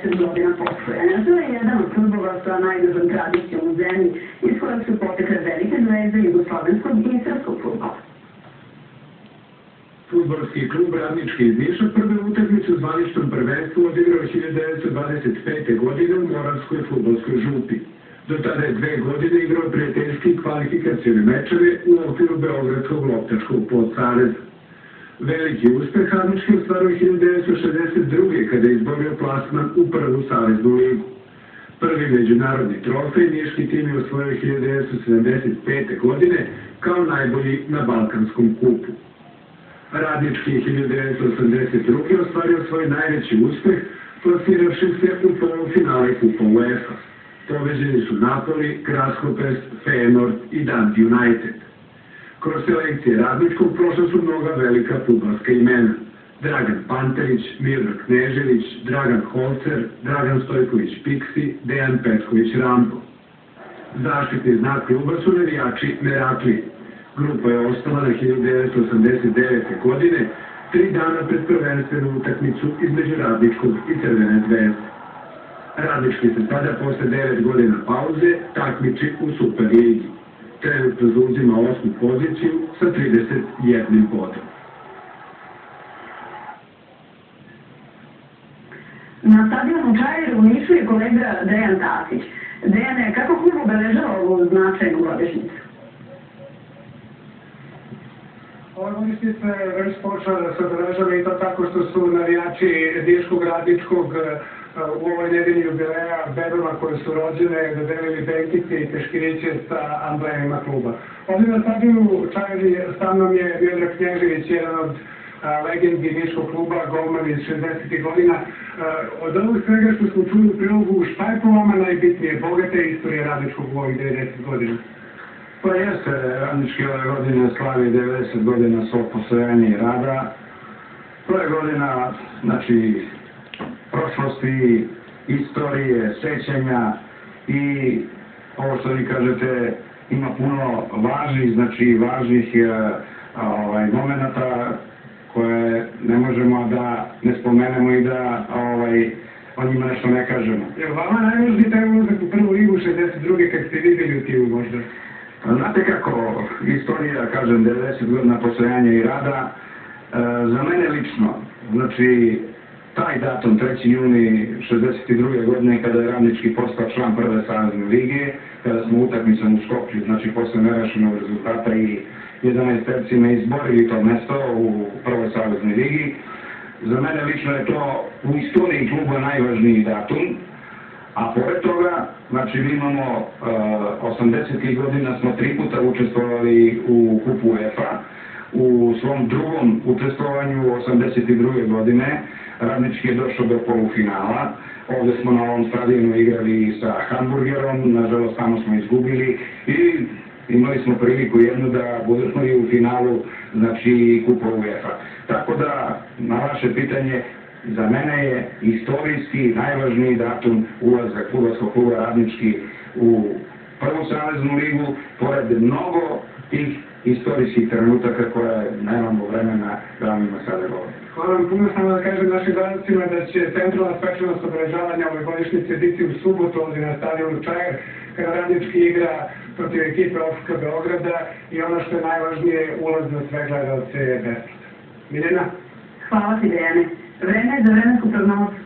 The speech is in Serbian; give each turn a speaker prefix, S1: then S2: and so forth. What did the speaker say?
S1: 10 godina postojanja. To je jedan od klubova sa najdužom tradicijom u zemlji, iz kojeg su potekle velike zvezde jugoslovenskog i srpskog fudbala.
S2: Fudbalski klub Radnički iz Niša prve utakmice u zvaničnom prvenstvu odigrao 1925. godine u Moravskoj fudbalskoj župi. Do tada je 2 godine igrao prijateljski kvalifikacione mečeve u okviru Beogradskog loptačkog podsaveza. Veliki uspeh Radnički ostvario 1962. kada je izborio plasman u prvu saveznu ligu. Prvi međunarodni trofej niški tim je osvojio 1975. godine kao najbolji na Balkanskom kupu. Radnički 1982. ostvario svoj najveći uspeh, plasiravši se u polufinale kupa UEFA. Pobeđeni su Napoli, Grasshopers, Feyenoord i Dundee United. Kroz selekcije Radničkog prošla su mnoga velika fudbalska imena. Dragan Panterić, Miodrag Knežević, Dragan Holcer, Dragan Stojković Piksi, Dejan Petković Rambo. Zaštitni znak kluba su navijači Merakli. Grupa je osnovana 1989. godine, 3 dana pred prvenstvenu utakmicu između Radničkog i Crvene zvezde. Radnički se sada posle 9 godina pauze takmiči u Superligi. Trenutno zauzima 8. poziciju sa 31 bodom.
S1: Na stadionu Čair u Nišu je kolega Dejan Tasić. Dejane, kako klub obeležava ovu značajnu godišnjicu?
S3: Ova godišnjica je već počela da se obeležava i to tako što su navijači Niškog, Radničkog u ovoj nedelji jubileja bebama koje su rođene dodelili benkice i peškiriće sa amblemima kluba. Ovdje na stadionu Čair sa mnom je Miodrag Knežević, jedan od legendi Niškog kluba, golman iz 60. godina. Od ovog svega što smo čuli u prilogu, šta je po vama najbitnije, bogate istorije Radničkog u ovih 90 godina?
S4: Pa jeste, Radnički ove godine slavi 90 godina svog postojanja i rada. To je godina, znači, prošlosti, istorije, sećanja i ovo što vi kažete ima puno važnih, znači važnih momenata koje ne možemo da ne spomenemo i da o njima nešto ne kažemo.
S3: Je li vama najvažniji taj ulazak u prvu ligu 62. kad ste vidjeli u timu možda?
S4: Znate kako, istorija, kažem, 90 godina postojanja i rada, za mene lično, znači, taj datum, 3. juni 62. godine, kada je Radnički postao član prve savezne lige, kada smo utakmicom u Skoplju, znači posle nerešenog rezultata i 11 tercima izborili to mesto u prvoj saveznoj ligi, za mene lično je to u istoriji kluba najvažniji datum. A pored toga, znači mi imamo 80. godina smo 3 puta učestvovali u kupu UEFA. U svom drugom učestvovanju 82. godine Radnički je došao do polufinala. Ovdje smo na ovom stadionu igrali sa Hamburgerom, nažalost tamo smo izgubili i imali smo priliku jednu da budemo i u finalu, znači kupa UEFA. Tako da, na vaše pitanje, za mene je istorijski najvažniji datum ulazak fudbalskog kluba Radnički u prvu saveznu ligu, pored mnogo tih istorijskih trenutaka koje nemamo vremena da vam ima sada govorim.
S3: Hvala vam puno, samo da kažem našim gledalcima da će centralna svečanost obeležavanja ove godišnjice biti u subotu ovdje na stadionu Čair, kada Radnički igra protiv ekipe OFK Beograda i ono što je najvažnije, ulaz za sve gledalce je besplatan. Miljana?
S1: Hvala ti, Dejane. Vreme je za vremensku prognozu.